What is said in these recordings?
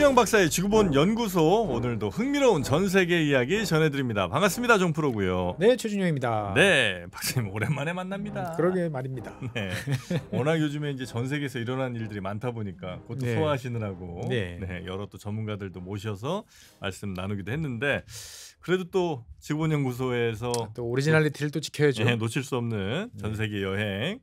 최준영 박사의 지구본 연구소, 오늘도 흥미로운 전 세계 이야기 전해드립니다. 반갑습니다, 정프로고요. 네, 최준영입니다. 네, 박사님 오랜만에 만납니다. 그러게 말입니다. 네, 워낙 요즘에 이제 전 세계에서 일어나는 일들이 많다 보니까 그것도 네. 소화하시느라고 네. 여러 또 전문가들도 모셔서 말씀 나누기도 했는데, 그래도 또 지구본 연구소에서 또 오리지널리티를 또 지켜야죠. 놓칠 수 없는 전 세계 여행.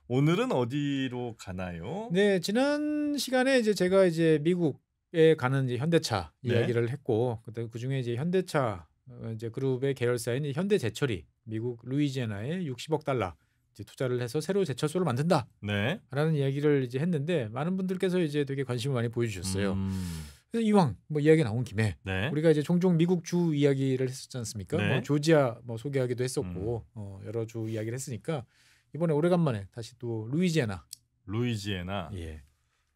오늘은 어디로 가나요? 네, 지난 시간에 이제 제가 이제 미국에 가는 이제 현대차 네. 이야기를 했고, 그 중에 이제 현대차 이제 그룹의 계열사인 이 현대제철이 미국 루이지애나에 60억 달러 이제 투자를 해서 새로 제철소를 만든다라는 네. 이야기를 이제 했는데, 많은 분들께서 이제 되게 관심을 많이 보여주셨어요. 그래서 이왕 뭐 이야기 나온 김에 네. 우리가 이제 종종 미국 주 이야기를 했었지 않습니까? 네. 뭐 조지아 뭐 소개하기도 했었고 여러 주 이야기를 했으니까 이번에 오래간만에 다시 또 루이지애나. 예.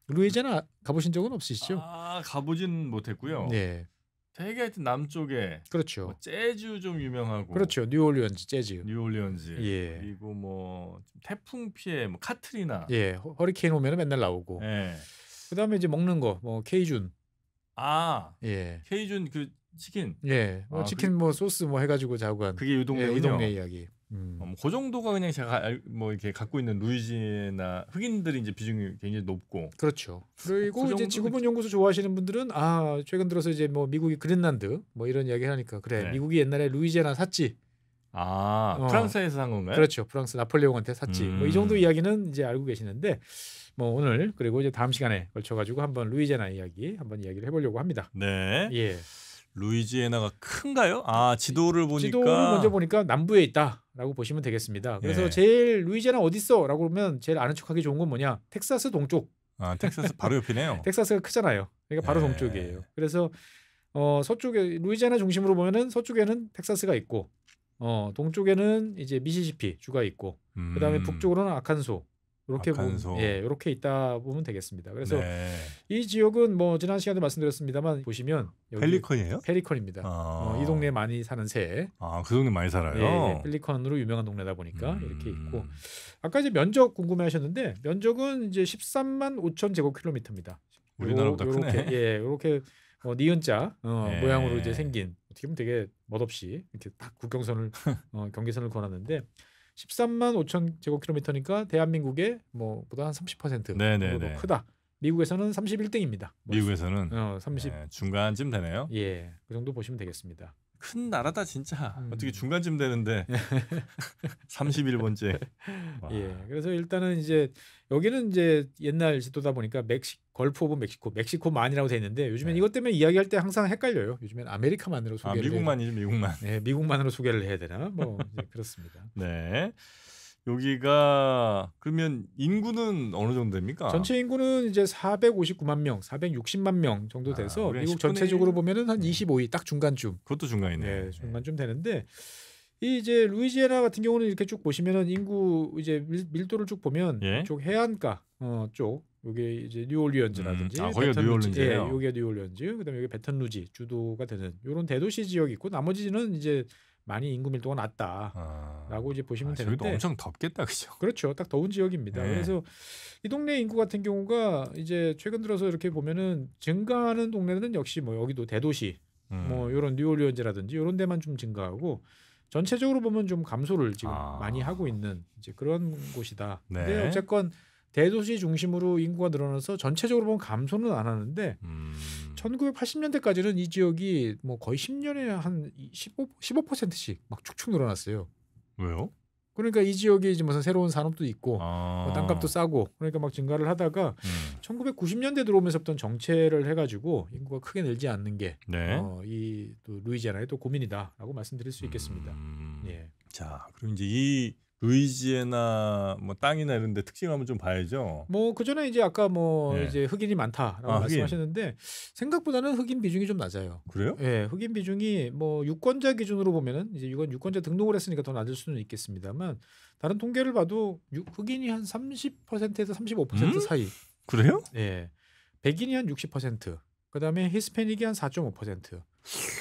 루이지애나 가보신 적은 없으시죠? 아, 가보진 못했고요. 네. 되게 하여튼 남쪽에 그렇죠. 뭐 재즈 좀 유명하고, 그렇죠. 뉴올리언즈 재즈. 뉴올리언즈, 예. 그리고 뭐 태풍 피해 뭐 카트리나, 예. 허리케인 오면은 맨날 나오고. 예. 그다음에 이제 먹는 거 뭐 케이준. 아, 예. 케이준 그 치킨, 예. 뭐 아, 치킨 뭐 소스 뭐 해가지고 자고 한. 그게 이 동네군요. 이 동네 이야기. 그 정도가 그냥 제가 뭐 이렇게 갖고 있는 루이지애나 흑인들이 이제 비중이 굉장히 높고. 그렇죠. 그리고 그 이제 정도 지구본 연구소 좋아하시는 분들은 최근 들어서 이제 뭐 미국이 그린란드 뭐 이런 이야기 하니까 그래 네. 미국이 옛날에 루이지애나 샀지. 프랑스에서 산 건가요? 그렇죠. 프랑스 나폴레옹한테 샀지. 뭐 이 정도 이야기는 이제 알고 계시는데, 뭐 오늘 그리고 이제 다음 시간에 걸쳐 가지고 한번 루이지애나 이야기 한번 이야기를 해보려고 합니다. 네. 예. 루이지애나가 큰가요? 지도를 보니까. 지도를 먼저 보니까 남부에 있다라고 보시면 되겠습니다. 그래서 예. 제일 루이지애나 어디 있어라고 그러면 제일 아는 척하기 좋은 건 뭐냐? 텍사스 동쪽. 텍사스 바로 옆이네요. 텍사스가 크잖아요. 그러니까 바로 예. 동쪽이에요. 그래서 서쪽에 루이지애나 중심으로 보면은 서쪽에는 텍사스가 있고, 동쪽에는 이제 미시시피 주가 있고, 그다음에 북쪽으로는 아칸소. 이렇게 아칸소. 이렇게 있다 보면 되겠습니다. 그래서 네. 이 지역은 뭐 지난 시간에 말씀드렸습니다만 보시면 여기 펠리컨이에요? 페리컨입니다. 이 동네에 많이 사는 새. 그 동네 많이 살아요. 펠리컨으로 유명한 동네다 보니까 이렇게 있고, 아까 이제 면적 궁금해하셨는데 면적은 이제 13만 5천 제곱킬로미터입니다. 우리나라보다 크네. 이렇게 니은자 예. 모양으로 이제 생긴, 어떻게 보면 되게 멋없이 이렇게 딱 국경선을 경계선을 그어놨는데 13만 5천 제곱킬로미터니까 대한민국의 뭐 보다 한 30% 네네네. 정도 크다. 미국에서는 31등입니다. 미국에서는 30. 중간쯤 되네요. 예, 그 정도 보시면 되겠습니다. 큰 나라다 진짜. 어떻게 중간쯤 되는데 31번째. 예, 그래서 일단은 이제 여기는 이제 옛날 지도다 보니까 걸프 오브 멕시코만이라고 돼 있는데 요즘엔 이것 때문에 이야기할 때 항상 헷갈려요. 요즘엔 아메리카만으로 소개를 미국만이죠, 미국만. 네, 미국만으로 소개를 해야 되나? 뭐 이제 그렇습니다. 네. 여기가 그러면 인구는 어느 정도 됩니까? 전체 인구는 이제 459만 명, 460만 명 정도 돼서 미국 전체적으로 보면은 한 25위 딱 중간쯤. 그것도 중간이네. 네, 중간쯤 되는데, 이 이제 루이지애나 같은 경우는 이렇게 쭉 보시면은 인구 이제 밀도를 쭉 보면 이쪽 해안가 쪽 여기 이제 뉴올리언즈라든지 거기가 뉴올리언즈예요. 여기가 뉴올리언즈, 그다음에 여기 베턴루지 주도가 되는 이런 대도시 지역이 있고, 나머지는 이제 많이 인구 밀도가 낮다라고 이제 보시면 되는데. 저기도 엄청 덥겠다, 그죠? 그렇죠, 딱 더운 지역입니다. 그래서 이 동네 인구 같은 경우가 이제 최근 들어서 이렇게 보면은 증가하는 동네는 역시 뭐 여기도 대도시, 뭐 이런 뉴올리언즈라든지 이런 데만 좀 증가하고, 전체적으로 보면 좀 감소를 지금 많이 하고 있는 이제 그런 곳이다. 근데 어쨌건 대도시 중심으로 인구가 늘어나서 전체적으로 보면 감소는 안 하는데 1980년대까지는 이 지역이 뭐 거의 10년에 한 15%씩 막 축축 늘어났어요. 왜요? 그러니까 이 지역에 이제 무슨 새로운 산업도 있고 뭐 땅값도 싸고, 그러니까 막 증가를 하다가 1990년대 들어오면서부터 정체를 해가지고 인구가 크게 늘지 않는 게 이 또 루이지애나의 또 고민이다라고 말씀드릴 수 있겠습니다. 예. 자, 그럼 이제 이 루이지애나 뭐 땅이나 이런 데 특징 한번 좀 봐야죠. 뭐 그전에 이제 아까 뭐 이제 흑인이 많다라고 말씀하셨는데 생각보다는 흑인 비중이 좀 낮아요. 그래요? 예, 흑인 비중이 뭐 유권자 기준으로 보면은 이제 이건 유권자 등록을 했으니까 더 낮을 수는 있겠습니다만, 다른 통계를 봐도 흑인이 한 30%에서 35% 사이. 그래요? 예. 백인이 한 60%. 그다음에 히스패닉이 한 4.5%.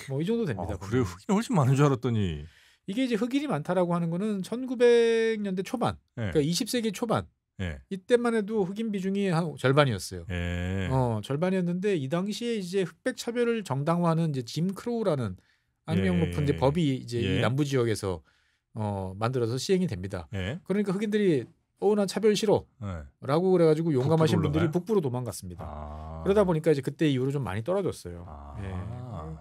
뭐 이 정도 됩니다. 그래요? 흑인이 훨씬 많은 줄 알았더니. 이게 이제 흑인이 많다라고 하는 거는 1900년대 초반, 그러니까 20세기 초반 예. 이때만 해도 흑인 비중이 한 절반이었어요. 예. 절반이었는데 이 당시에 이제 흑백 차별을 정당화하는 이제 짐 크로우라는 악명 높은 이제 법이 이제 이 남부 지역에서 만들어서 시행이 됩니다. 예. 그러니까 흑인들이 난 차별 싫어라고 그래가지고 용감하신 분들이 올라가요? 북부로 도망갔습니다. 그러다 보니까 이제 그때 이후로 좀 많이 떨어졌어요.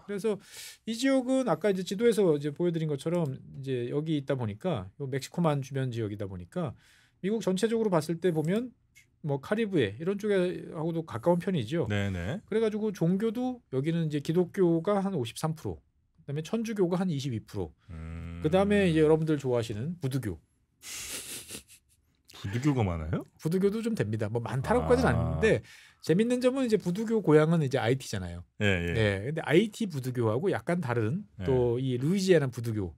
그래서 이 지역은 아까 이제 지도에서 이제 보여드린 것처럼 이제 여기 있다 보니까 요 멕시코만 주변 지역이다 보니까 미국 전체적으로 봤을 때 보면 뭐 카리브해 이런 쪽하고도 가까운 편이죠. 네네. 그래가지고 종교도 여기는 이제 기독교가 한 53%, 그다음에 천주교가 한 22%, 그다음에 이제 여러분들 좋아하시는 부두교. 부두교가 많아요? 부두교도 좀 됩니다. 뭐 많다고까지는 아닌데 재밌는 점은 이제 부두교 고향은 이제 IT잖아요. 예. 근데 IT 부두교하고 약간 다른 또 이 루이지애나 부두교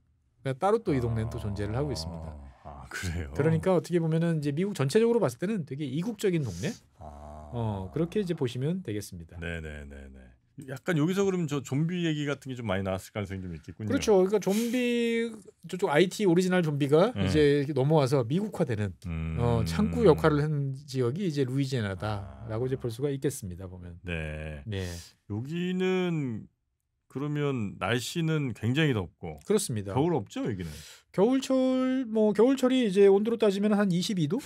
따로 또 이 동네는 또 존재를 하고 있습니다. 그래요. 그러니까 어떻게 보면은 이제 미국 전체적으로 봤을 때는 되게 이국적인 동네. 그렇게 이제 보시면 되겠습니다. 네네네네. 약간 여기서 그러면 저 좀비 얘기 같은 게 좀 많이 나왔을 가능성이 좀 있겠군요. 그렇죠. 그러니까 좀비 저쪽 IT 오리지널 좀비가 이제 이렇게 넘어와서 미국화되는 창구 역할을 한 지역이 이제 루이지애나다라고 이제 볼 수가 있겠습니다. 보면. 네. 네. 여기는 그러면 날씨는 굉장히 덥고 그렇습니다. 겨울 없죠 여기는? 겨울철이 이제 온도로 따지면 한 22도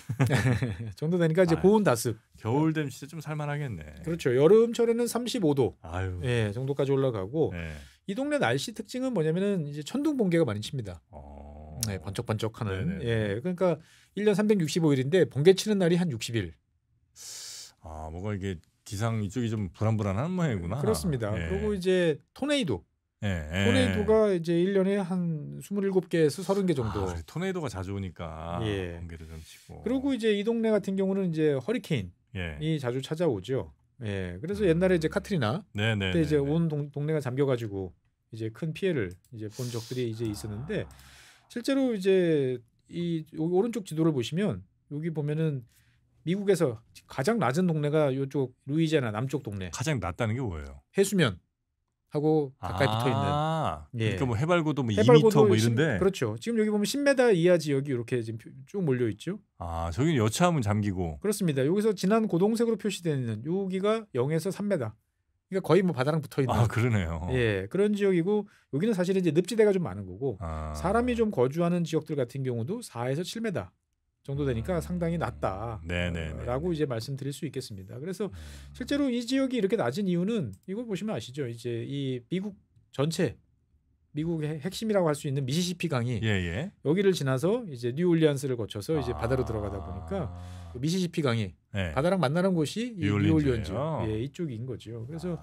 정도 되니까 이제 고온 다습. 겨울 되면 진짜 좀 살만하겠네. 그렇죠. 여름철에는 35도 아유. 정도까지 올라가고 네. 이 동네 날씨 특징은 뭐냐면은 이제 천둥 번개가 많이 칩니다. 네, 번쩍번쩍하는. 네네네. 그러니까 1년 365일인데 번개 치는 날이 한 60일. 뭔가 이게 기상 이쪽이 좀 불안불안한 모양이구나. 그렇습니다. 그리고 이제 토네이도가 이제 1년에 한 27개에서 30개 정도. 토네이도가 자주 오니까 번개를 좀 치고. 그리고 이제 이 동네 같은 경우는 이제 허리케인이 자주 찾아오죠. 그래서 옛날에 이제 카트리나 그때 이제 온 동네가 잠겨가지고 이제 큰 피해를 이제 본 적들이 이제 있었는데 실제로 이제 이 오른쪽 지도를 보시면 여기 보면은 미국에서 가장 낮은 동네가 이쪽 루이지애나 남쪽 동네. 가장 낮다는 게 뭐예요? 해수면하고 가까이 붙어 있는. 그러니까 뭐 해발고도 뭐 2m 뭐 이런데. 그렇죠. 지금 여기 보면 10m 이하 지역이 이렇게 지금 쭉 몰려 있죠. 저기는 여차하면 잠기고. 그렇습니다. 여기서 진한 고동색으로 표시되어 있는 여기가 0에서 3m. 그러니까 거의 뭐 바다랑 붙어 있는. 그러네요. 그런 지역이고 여기는 사실은 이제 늪지대가 좀 많은 거고 사람이 좀 거주하는 지역들 같은 경우도 4에서 7m 정도 되니까 상당히 낮다라고 이제 말씀드릴 수 있겠습니다. 그래서 실제로 이 지역이 이렇게 낮은 이유는 이걸 보시면 아시죠? 이제 이 미국 전체 미국의 핵심이라고 할 수 있는 미시시피 강이 여기를 지나서 이제 뉴올리언스를 거쳐서 이제 바다로 들어가다 보니까 미시시피 강이 바다랑 만나는 곳이 이 뉴올리언즈 이쪽인 거죠. 그래서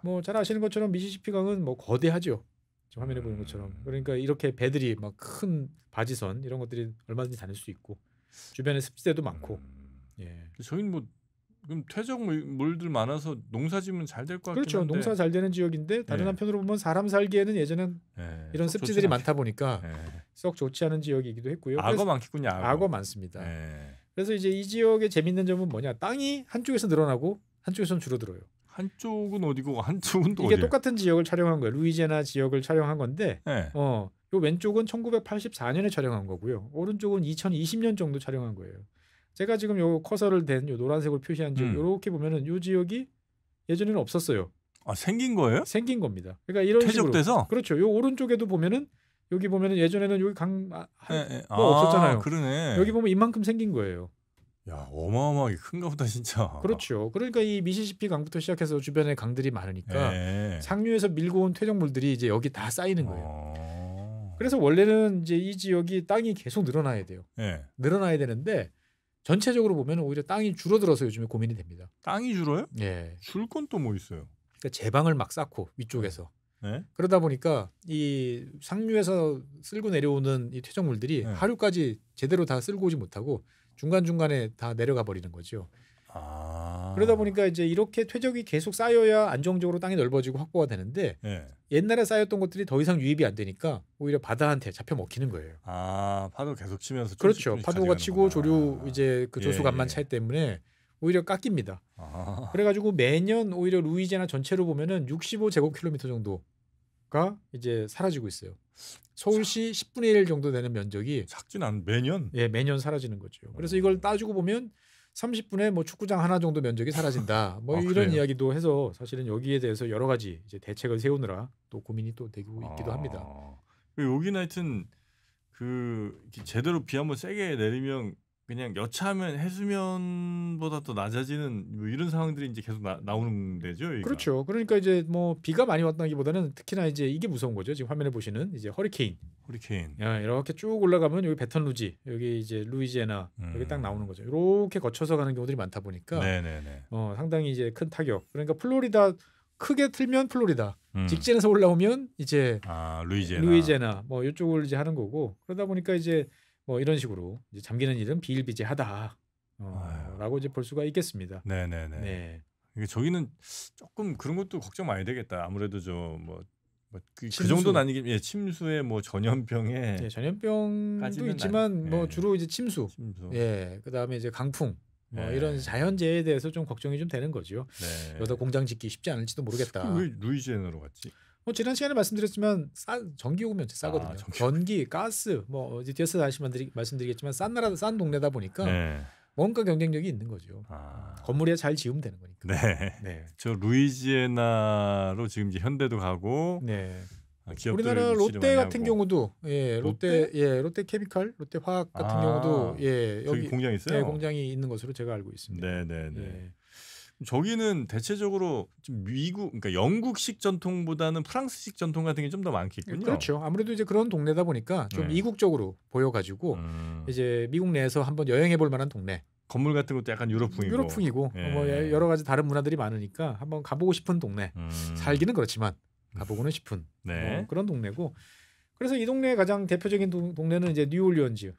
뭐 잘 아시는 것처럼 미시시피 강은 뭐 거대하죠. 지금 화면에 보이는 것처럼. 그러니까 이렇게 배들이 막 큰 바지선 이런 것들이 얼마든지 다닐 수 있고 주변에 습지대도 많고. 저희는 뭐 그럼 퇴적 물들 많아서 농사지면 잘 될 것 같긴 그렇죠. 한데. 농사 잘 되는 지역인데 다른 한편으로 보면 사람 살기에는 예전엔 이런 습지들이 많다 보니까 썩 좋지 않은 지역이기도 했고요. 악어 많겠군요. 악어 많습니다. 그래서 이제 이 지역의 재밌는 점은 뭐냐? 땅이 한쪽에서 늘어나고 한쪽에서는 줄어들어요. 한쪽은 어디고 한쪽은 또 이게 어디예요? 똑같은 지역을 촬영한 거예요. 루이지애나 지역을 촬영한 건데 요 왼쪽은 1984년에 촬영한 거고요. 오른쪽은 2020년 정도 촬영한 거예요. 제가 지금 요 커서를 댄 요 노란색으로 표시한 지역 이렇게 보면은 요 지역이 예전에는 없었어요. 생긴 거예요? 생긴 겁니다. 그러니까 이런 퇴적돼서? 식으로. 그렇죠. 요 오른쪽에도 보면은 여기 보면은 예전에는 여기 강 없었잖아요. 그러네. 여기 보면 이만큼 생긴 거예요. 야, 어마어마하게 큰가 보다 진짜. 그렇죠. 그러니까 이 미시시피 강부터 시작해서 주변에 강들이 많으니까 상류에서 밀고 온 퇴적물들이 이제 여기 다 쌓이는 거예요. 그래서 원래는 이제 이 지역이 땅이 계속 늘어나야 돼요. 늘어나야 되는데 전체적으로 보면 오히려 땅이 줄어들어서 요즘에 고민이 됩니다. 땅이 줄어요? 예. 줄 건 또 뭐 있어요? 그러니까 제방을 막 쌓고 위쪽에서. 그러다 보니까 이 상류에서 쓸고 내려오는 이 퇴적물들이 하류까지 제대로 다 쓸고 오지 못하고 중간중간에 다 내려가 버리는 거죠. 그러다 보니까 이제 이렇게 퇴적이 계속 쌓여야 안정적으로 땅이 넓어지고 확보가 되는데 옛날에 쌓였던 것들이 더 이상 유입이 안 되니까 오히려 바다한테 잡혀 먹히는 거예요. 파도 계속 치면서 그렇죠. 파도가 치고 조류 이제 그 조수간만 차이 때문에 오히려 깎입니다. 그래가지고 매년 오히려 루이지애나 전체로 보면은 65제곱킬로미터 정도가 이제 사라지고 있어요. 서울시 10분의 1 정도 되는 면적이 작진 않 매년. 예, 매년 사라지는 거죠. 그래서 이걸 따지고 보면 30분에 뭐 축구장 하나 정도 면적이 사라진다. 뭐 아, 이런 그래요? 이야기도 해서 사실은 여기에 대해서 여러 가지 이제 대책을 세우느라 또 고민이 또 되고 있기도 합니다. 여기는 하여튼 이렇게 제대로 비 한번 세게 내리면 그냥 여차하면 해수면보다 더 낮아지는 뭐 이런 상황들이 이제 계속 나오는 데죠. 여기가. 그렇죠. 그러니까 이제 뭐 비가 많이 왔다기보다는 특히나 이제 이게 무서운 거죠. 지금 화면에 보시는 이제 허리케인. 허리케인. 이렇게 쭉 올라가면 여기 배턴루지, 여기 이제 루이지애나 여기 딱 나오는 거죠. 이렇게 거쳐서 가는 경우들이 많다 보니까 네네네. 상당히 이제 큰 타격. 그러니까 플로리다 크게 틀면 플로리다, 직진해서 음. 올라오면 이제 루이지애나. 뭐 이쪽을 이제 하는 거고 그러다 보니까 이제 뭐 이런 식으로 이제 잠기는 일은 비일비재하다. 라고 이제 볼 수가 있겠습니다. 네네네. 네. 이게 저기는 조금 그런 것도 걱정 많이 되겠다. 아무래도 그 침수. 정도는 아니긴 예, 침수에 뭐 전염병에 예, 전염병도 까지는 있지만 뭐 예. 주로 이제 침수. 예, 그다음에 이제 강풍. 이런 자연재해에 대해서 좀 걱정이 좀 되는 거죠. 네. 여기다 공장 짓기 쉽지 않을지도 모르겠다. 왜 루이지애나로 갔지? 뭐 지난 시간에 말씀드렸지만 전기요금이 싸거든요. 전기, 가스 뭐 이제 뒤에서 다시 말씀드리겠지만 싼 동네다 보니까 네. 뭔가 경쟁력이 있는 거죠. 건물에 잘 지으면 되는 거니까. 네. 네. 저 루이지애나로 지금 이제 현대도 가고. 네. 기업들 우리나라 롯데 같은 경우도 롯데 케미칼, 롯데 화학 같은 경우도 여기 공장 있어요? 네, 공장이 있는 것으로 제가 알고 있습니다. 네네네. 예. 저기는 대체적으로 좀 그러니까 영국식 전통보다는 프랑스식 전통 같은 게 좀 더 많겠군요. 그렇죠. 아무래도 이제 그런 동네다 보니까 좀 네. 이국적으로 보여가지고 이제 미국 내에서 한번 여행해볼 만한 동네. 건물 같은 것도 약간 유럽풍이고. 예. 뭐 여러 가지 다른 문화들이 많으니까 한번 가보고 싶은 동네. 살기는 그렇지만 가보고는 싶은 네. 그런 동네고. 그래서 이 동네의 가장 대표적인 동네는 이제 뉴올리언즈.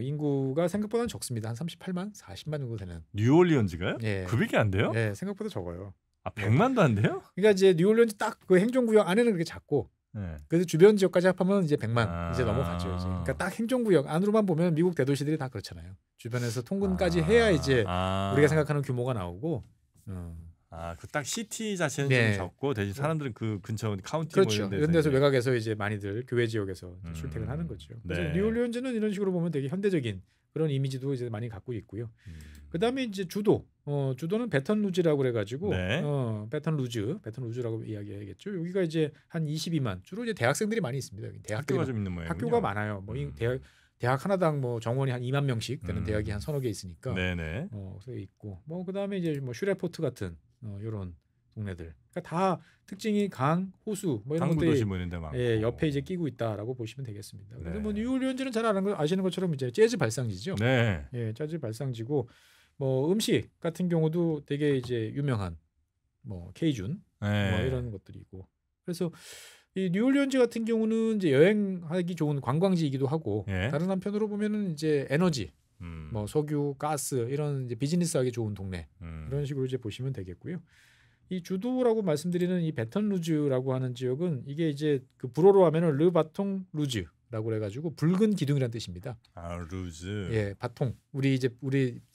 인구가 생각보다는 적습니다. 한 38만, 40만 정도 되는. 뉴올리언즈가요? 예. 그밖에 안 돼요? 네, 생각보다 적어요. 100만도 안 돼요? 그러니까 이제 뉴올리언즈 딱 그 행정구역 안에는 그렇게 작고, 그래서 주변 지역까지 합하면 이제 100만 이제 넘어가죠. 이제. 그러니까 딱 행정구역 안으로만 보면 미국 대도시들이 다 그렇잖아요. 주변에서 통근까지 해야 이제 우리가 생각하는 규모가 나오고. 그 딱 시티 자체는 네. 좀 적고 대신 사람들은 그 근처 카운티 그렇죠. 뭐 이런 데서 외곽에서 이제 많이들 교외 지역에서 출퇴근하는 거죠. 그래서 네. 뉴올리언즈는 이런 식으로 보면 되게 현대적인 그런 이미지도 이제 많이 갖고 있고요. 그다음에 이제 주도는 배턴루즈라고 그래가지고 네. 배턴루즈라고 이야기해야겠죠. 여기가 이제 한 22만 주로 이제 대학생들이 많이 있습니다. 여기 학교가 좀 있는 모양이군요. 학교가 많아요. 뭐 대학 하나당 뭐 정원이 한 2만 명씩 되는 대학이 한 서너 개 있으니까. 네네. 그래서 있고 뭐 그다음에 이제 뭐 슈레포트 같은 이런 동네들. 그러니까 다 특징이 강, 호수 뭐 이런 것들이 옆에 이제 끼고 있다라고 보시면 되겠습니다. 네. 그래서 뭐 뉴올리언즈는 잘 아시는 것처럼 이제 재즈 발상지죠. 네. 예, 재즈 발상지고 뭐 음식 같은 경우도 되게 이제 유명한 뭐 케이준 뭐 이런 것들이고. 그래서 이 뉴올리언즈 같은 경우는 이제 여행하기 좋은 관광지이기도 하고 다른 한편으로 보면은 이제 에너지 뭐 석유, 가스 이런 이제 비즈니스하기 좋은 동네 이런 식으로 이제 보시면 되겠고요. 이 주도라고 말씀드리는 이 배턴루즈라고 하는 지역은 이게 이제 그 불어로 하면은 르바통 루즈라고 그래가지고 붉은 기둥이라는 뜻입니다. 루즈. 예, 바통. 우리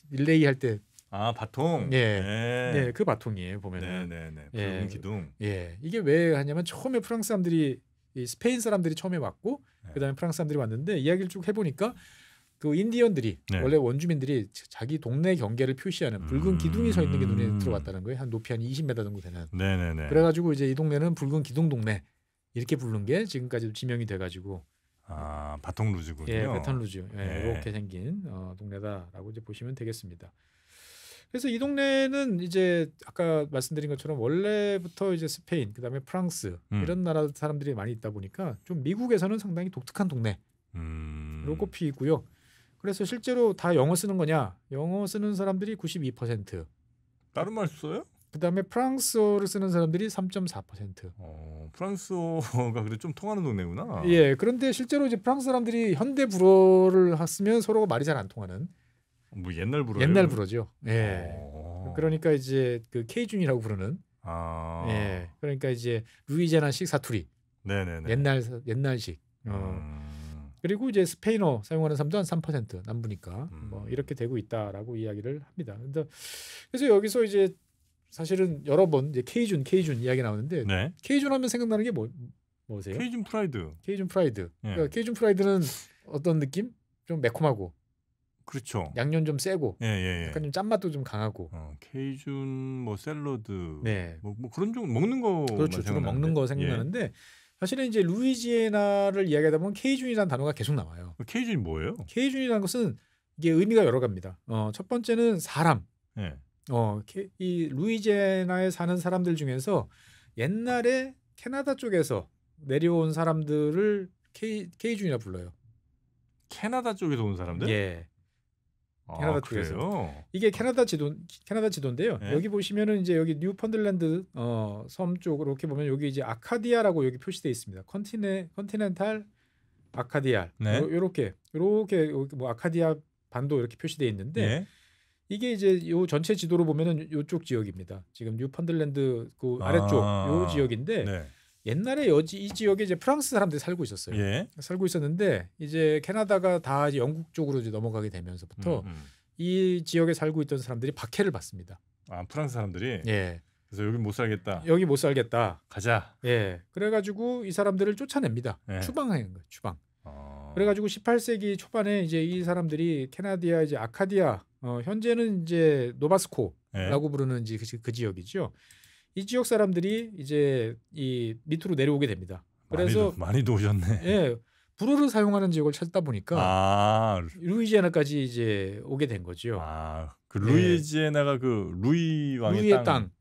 릴레이 할 때. 바통. 네, 그 바통이에요 보면은. 네네네. 붉은 기둥. 예, 이게 왜 하냐면 처음에 프랑스 사람들이 스페인 사람들이 처음에 왔고 그다음에 프랑스 사람들이 왔는데 이야기를 쭉 해보니까. 그 인디언들이 원래 원주민들이 자기 동네 경계를 표시하는 붉은 기둥이 서 있는 게 눈에 들어왔다는 거예요. 한 높이 한 20m 정도 되는. 네네네. 그래가지고 이제 이 동네는 붉은 기둥 동네 이렇게 부른 게 지금까지 지명이 돼가지고. 바통 루즈군요. 예, 배턴루즈. 이렇게 생긴 동네다라고 이제 보시면 되겠습니다. 그래서 이 동네는 이제 아까 말씀드린 것처럼 원래부터 이제 스페인, 그다음에 프랑스 이런 나라 사람들이 많이 있다 보니까 좀 미국에서는 상당히 독특한 동네로 꼽히고요. 그래서 실제로 다 영어 쓰는 거냐? 영어 쓰는 사람들이 92%. 다른 말 써요? 그다음에 프랑스어를 쓰는 사람들이 3.4%. 프랑스어가 그래 좀 통하는 동네구나. 예, 그런데 실제로 이제 프랑스 사람들이 현대 불어를 쓰면 서로 말이 잘 안 통하는. 뭐 옛날 불어요? 옛날 불어죠. 예. 그러니까 이제 그 케이준이라고 부르는. 예. 그러니까 이제 루이지애나식 사투리. 네네네. 옛날식. 그리고 이제 스페인어 사용하는 사람도 한 3% 남부니까 뭐 이렇게 되고 있다라고 이야기를 합니다. 그래서 여기서 이제 사실은 여러 번 이제 케이준 이야기 나오는데 케이준 하면 생각나는 게 뭐세요? 케이준 프라이드. 케이준 프라이드. 예. 그러니까 케이준 프라이드는 어떤 느낌? 좀 매콤하고 그렇죠. 양념 좀 세고 예. 약간 좀 짠맛도 좀 강하고. 케이준 뭐 샐러드. 네. 뭐 그런 종 먹는 거. 그렇죠. 주로 먹는 거 생각나는데 사실은 이제 루이지애나를 이야기하다 보면 케이준이라는 단어가 계속 나와요. 케이준이 뭐예요? 케이준이라는 것은 이게 의미가 여러 가지입니다. 첫 번째는 사람. 예. 이 루이지애나에 사는 사람들 중에서 옛날에 캐나다 쪽에서 내려온 사람들을 케이준이라 불러요. 캐나다 쪽에서 온 사람들? 예. 캐나다 쪽에서. 그래요? 이게 캐나다 지도인데요. 네. 여기 보시면은 이제 여기 뉴펀들랜드 섬 쪽으로 이렇게 보면 여기 이제 아카디아라고 여기 표시되어 있습니다. 컨티넨탈 아카디아. 네. 요렇게 뭐 아카디아 반도 이렇게 표시되어 있는데 예. 이게 이제 요 전체 지도로 보면은 요쪽 지역입니다. 지금 뉴펀들랜드 그 아래쪽 요 지역인데 네. 옛날에 이 지역에 이제 프랑스 사람들이 살고 있었어요. 예. 살고 있었는데 이제 캐나다가 다 이제 영국 쪽으로 이제 넘어가게 되면서부터 이 지역에 살고 있던 사람들이 박해를 받습니다. 프랑스 사람들이. 예. 그래서 여기 못 살겠다. 여기 못 살겠다. 가자. 예. 그래가지고 이 사람들을 쫓아냅니다. 예. 추방하는 거예요. 추방. 그래가지고 18세기 초반에 이제 이 사람들이 캐나디아 이제 아카디아 현재는 이제 노바스코라고 부르는 이제 그 지역이죠. 이 지역 사람들이 이제 이 밑으로 내려오게 됩니다. 그래서 많이도 오셨네. 예, 불어를 사용하는 지역을 찾다 보니까 루이지애나까지 이제 오게 된 거죠. 그 루이지애나가 그 루이 왕의 땅,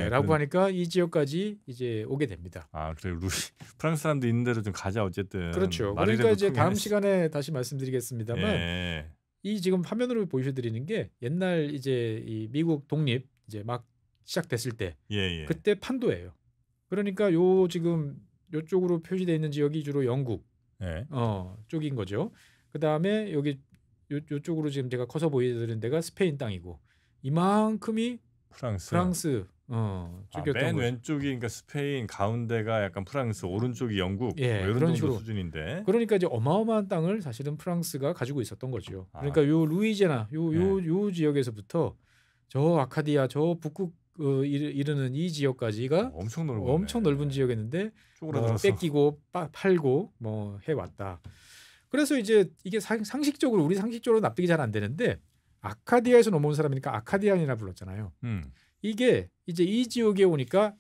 라고 하니까 이 지역까지 이제 오게 됩니다. 그래요. 프랑스 사람들 있는 대로 좀 가자 어쨌든. 그렇죠. 그러니까 이제 다음 시간에 다시 말씀드리겠습니다만 이 지금 화면으로 보여드리는 게 옛날 이제 이 미국 독립 이제 막 시작됐을 때 그때 판도예요. 그러니까 요 지금 요쪽으로 표시되어 있는 지역이 주로 영국 쪽인 거죠. 그 다음에 여기 요쪽으로 지금 제가 커서 보여드리는 데가 스페인 땅이고 이만큼이 프랑스 쪽이었던 맨 거죠. 왼쪽이 그러니까 스페인, 가운데가 약간 프랑스, 오른쪽이 영국 뭐 이런 그런 정도 식으로. 수준인데. 그러니까 이제 어마어마한 땅을 사실은 프랑스가 가지고 있었던 거죠. 그러니까 요 루이지애나 요 지역에서부터 저 아카디아 저 북극 이르는 이 지역까지가 엄청 넓은 지역이었는데 뺏기고 팔고 뭐 해왔다. 그래서 이제 이게 상식적으로 우리 상식적으로 납득이 잘 안 되는데 아카디아에서 넘어온 사람이니까 아카디안이라 불렀잖아요. 이게 이제 이 지역에 오니까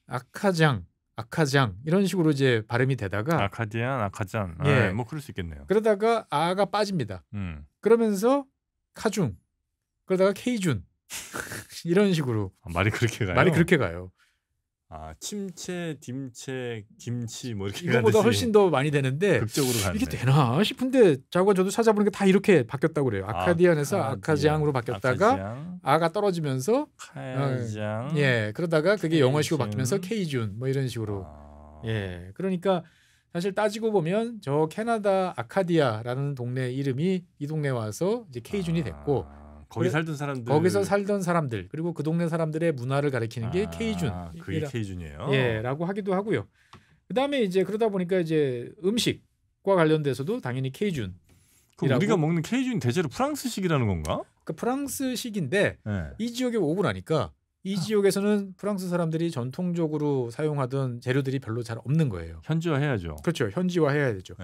아카장 이런 식으로 이제 발음이 되다가 아카잔 뭐 그럴 수 있겠네요. 그러다가 아가 빠집니다. 그러면서 카중 그러다가 케이준 이런 식으로 말이 그렇게 가요. 침체, 딤체, 김치 뭐 이렇게 이거보다 훨씬 더 많이 되는데 극적으로 가네. 이게 되나 싶은데 자고 저도 찾아보니까 다 이렇게 바뀌었다고 그래요. 아카디안에서 아카장으로 바뀌었다가 아가 떨어지면서 카장 그러다가 그게 영어식으로 바뀌면서 케이준 뭐 이런 식으로 그러니까 사실 따지고 보면 저 캐나다 아카디아라는 동네 이름이 이 동네 와서 이제 케이준이 됐고 거기서 살던 사람들 그리고 그 동네 사람들의 문화를 가리키는 게 케이준. 그게 케이준이에요. 라고 하기도 하고요. 그다음에 이제 그러다 보니까 이제 음식과 관련돼서도 당연히 케이준. 그럼 우리가 먹는 케이준이 대체로 프랑스식이라는 건가? 그 프랑스식인데 이 지역에 오고 나니까 이 지역에서는 프랑스 사람들이 전통적으로 사용하던 재료들이 별로 잘 없는 거예요. 현지화해야죠. 그렇죠. 현지화해야 되죠.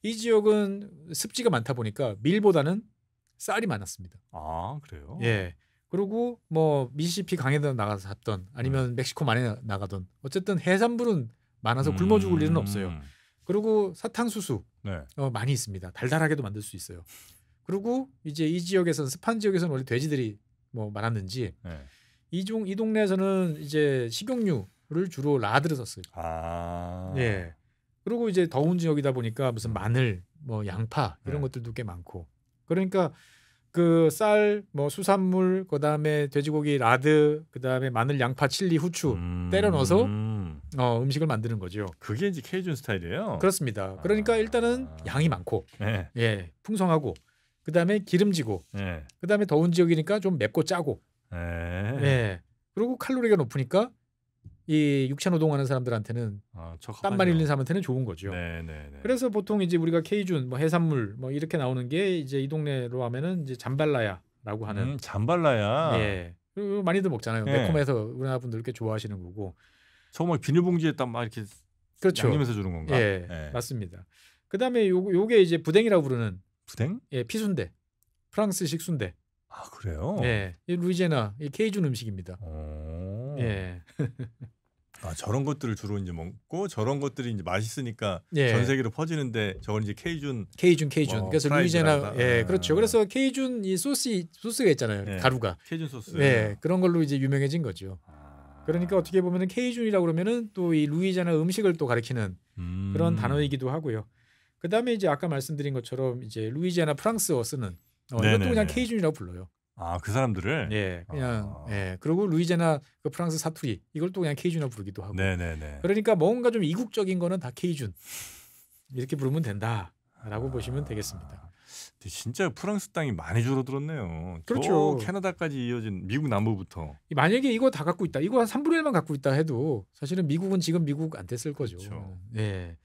이 지역은 습지가 많다 보니까 밀보다는 쌀이 많았습니다. 그래요? 그리고 뭐 미시시피 강에다 나가서 샀던 아니면 멕시코만에 나가던 어쨌든 해산물은 많아서 굶어 죽을 일은 없어요. 그리고 사탕수수 많이 있습니다. 달달하게도 만들 수 있어요. 그리고 이제 이 지역에서는 습한 지역에서는 원래 돼지들이 뭐 많았는지 이 동네에서는 이제 식용유를 주로 라드를 썼어요. 그리고 이제 더운 지역이다 보니까 무슨 마늘, 뭐 양파 이런 것들도 꽤 많고. 그러니까 그 쌀, 뭐 수산물, 그다음에 돼지고기 라드, 그다음에 마늘, 양파, 칠리, 후추 때려 넣어서 음식을 만드는 거죠. 그게 이제 케이준 스타일이에요. 그렇습니다. 그러니까 일단은 양이 많고, 풍성하고, 그다음에 기름지고, 그다음에 더운 지역이니까 좀 맵고 짜고, 그리고 칼로리가 높으니까 이 육체 노동하는 사람들한테는 땀만 흘리는 사람한테는 좋은 거죠. 그래서 보통 이제 우리가 케이준, 뭐 해산물, 뭐 이렇게 나오는 게 이제 이 동네로 하면은 이제 잠발라야라고 하는. 잠발라야. 많이들 먹잖아요. 매콤해서 우리나라 분들 이렇게 좋아하시는 거고. 정말 비닐봉지에다 막 이렇게 그렇죠. 양념해서 주는 건가? 예, 예. 맞습니다. 그다음에 요게 이제 부댕이라고 부르는 부댕? 예, 피순대. 프랑스식 순대. 아 그래요? 예, 이 루이지애나 이 케이준 음식입니다. 예. 아 저런 것들을 주로 이제 먹고 저런 것들이 이제 맛있으니까 예. 전 세계로 퍼지는데 저건 이제 케이준. 케이준. 그래서 루이지애나 예, 그렇죠. 그래서 케이준 이 소스가 있잖아요. 예. 가루가. 케이준 소스. 예, 그런 걸로 이제 유명해진 거죠. 그러니까 어떻게 보면은 케이준이라고 그러면은 또 이 루이지애나 음식을 또 가리키는 그런 단어이기도 하고요. 그다음에 이제 아까 말씀드린 것처럼 이제 루이지애나 프랑스어 쓰는 이것도 그냥 케이준이라고 불러요. 아 그 사람들을. 예, 그냥 예. 그리고 루이지애나 그 프랑스 사투리 이걸 또 그냥 케이준이라고 부르기도 하고. 네네네. 그러니까 뭔가 좀 이국적인 거는 다 케이준 이렇게 부르면 된다라고 보시면 되겠습니다. 진짜 프랑스 땅이 많이 줄어들었네요. 그렇죠. 저 캐나다까지 이어진 미국 남부부터. 만약에 이거 다 갖고 있다, 이거 한 3분의 1만 갖고 있다 해도 사실은 미국은 지금 미국 안 됐을 거죠. 그렇죠. 예.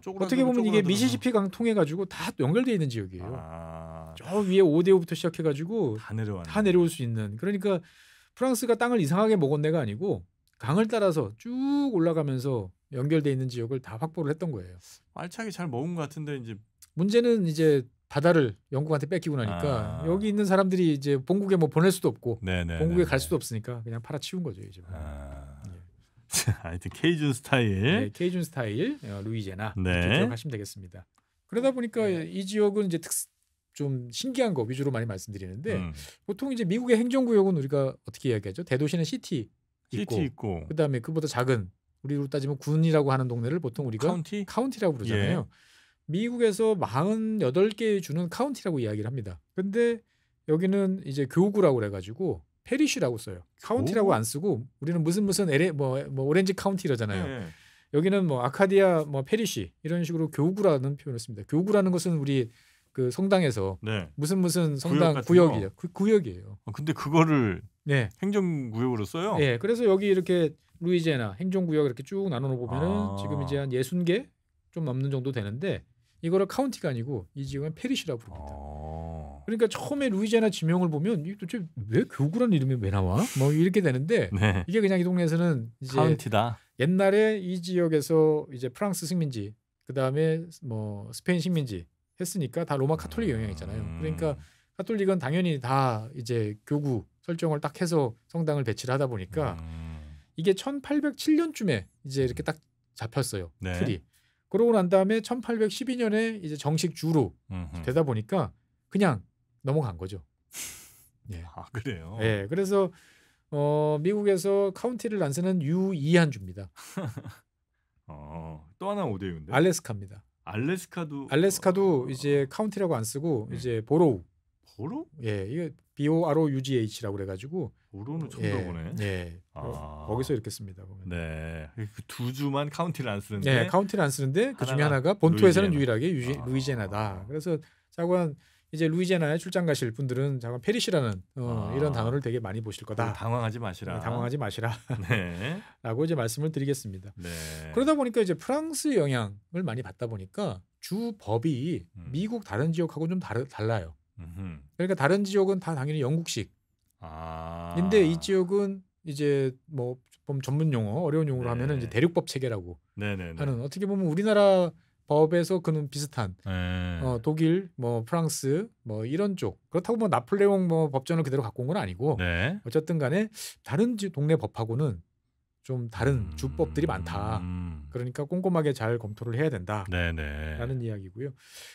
쪼그라들고 어떻게 보면 이게 쪼그라들어서. 미시시피 강 통해 가지고 다 연결되어 있는 지역이에요. 아, 저 위에 오데오부터 시작해 가지고 다 내려올 수 있는. 그러니까 프랑스가 땅을 이상하게 먹은 데가 아니고 강을 따라서 쭉 올라가면서 연결돼 있는 지역을 다 확보를 했던 거예요. 알차게 잘 먹은 것 같은데 이제 문제는 이제 바다를 영국한테 뺏기고 나니까 여기 있는 사람들이 이제 본국에 뭐 보낼 수도 없고 본국에 갈 수도 없으니까 그냥 팔아치운 거죠 이제. 하여튼 케이준 스타일. 네, 케이준 스타일 루이지애나 이렇게 기억하시면 되겠습니다. 그러다 보니까 이 지역은 이제 좀 신기한 거 위주로 많이 말씀드리는데 보통 이제 미국의 행정구역은 우리가 어떻게 이야기하죠? 대도시는 시티 있고 그다음에 그보다 작은 우리로 따지면 군이라고 하는 동네를 보통 우리가 카운티라고 부르잖아요. 예. 미국에서 48개의 주는 카운티라고 이야기를 합니다. 근데 여기는 이제 교구라고 그래가지고 페리쉬라고 써요. 카운티라고 안 쓰고 우리는 무슨 뭐 오렌지 카운티 이러잖아요. 네. 여기는 뭐 아카디아 뭐 페리쉬 이런 식으로 교구라는 표현을 씁니다. 교구라는 것은 우리 그 성당에서 무슨 성당 구역이에요. 구역이에요. 근데 그거를 행정구역으로 써요? 네. 그래서 여기 이렇게 루이지애나 행정구역 이렇게 쭉 나눠 보면은 지금 이제 한 60개 좀 넘는 정도 되는데 이거를 카운티가 아니고 이 지역은 페리쉬라고 부릅니다. 그러니까 처음에 루이지애나 지명을 보면 도대체 왜 교구라는 이름이 왜 나와? 뭐 이렇게 되는데 이게 그냥 이 동네에서는 이제 카운티다. 옛날에 이 지역에서 이제 프랑스 식민지 그다음에 뭐 스페인 식민지 했으니까 다 로마 카톨릭 영향이 있잖아요. 그러니까 카톨릭은 당연히 다 이제 교구 설정을 딱 해서 성당을 배치를 하다 보니까 이게 1807년쯤에 이제 이렇게 딱 잡혔어요. 틀이. 그러고 난 다음에 1812년에 이제 정식 주로 되다 보니까 그냥 넘어간 거죠. 예. 아 그래요? 예. 그래서 미국에서 카운티를 안 쓰는 유이한 주입니다. 또 하나 오데오인데? 알래스카입니다. 알래스카도 이제 카운티라고 안 쓰고 이제 보로우. 보로? 예, 이게 BOROUGH라고 그래가지고 보로는 처음 들어보네. 예. 거기서 이렇게 씁니다. 보면. 네. 그 두 주만 카운티를 안 쓰는데. 네, 카운티를 안 쓰는데 그 중에 하나가 본토에서는 유일하게 루이지애나다. 그래서 자관 이제 루이지애나에 출장 가실 분들은 자관 페리쉬라는 이런 단어를 되게 많이 보실 거다. 당황하지 마시라. 네, 당황하지 마시라. 네. 라고 이제 말씀을 드리겠습니다. 네. 그러다 보니까 이제 프랑스 영향을 많이 받다 보니까 주 법이 미국 다른 지역하고 좀 달라요. 그러니까 다른 지역은 다 당연히 영국식. 근데 이 지역은 이제 뭐 전문 용어, 어려운 용어로 하면은 이제 대륙법 체계라고 하는 어떻게 보면 우리나라 법에서 그는 비슷한 독일, 뭐 프랑스, 뭐 이런 쪽 그렇다고 뭐 나폴레옹 뭐 법전을 그대로 갖고 온 건 아니고 어쨌든 간에 다른 동네 법하고는 좀 다른 주법들이 많다. 그러니까 꼼꼼하게 잘 검토를 해야 된다라는 이야기고요.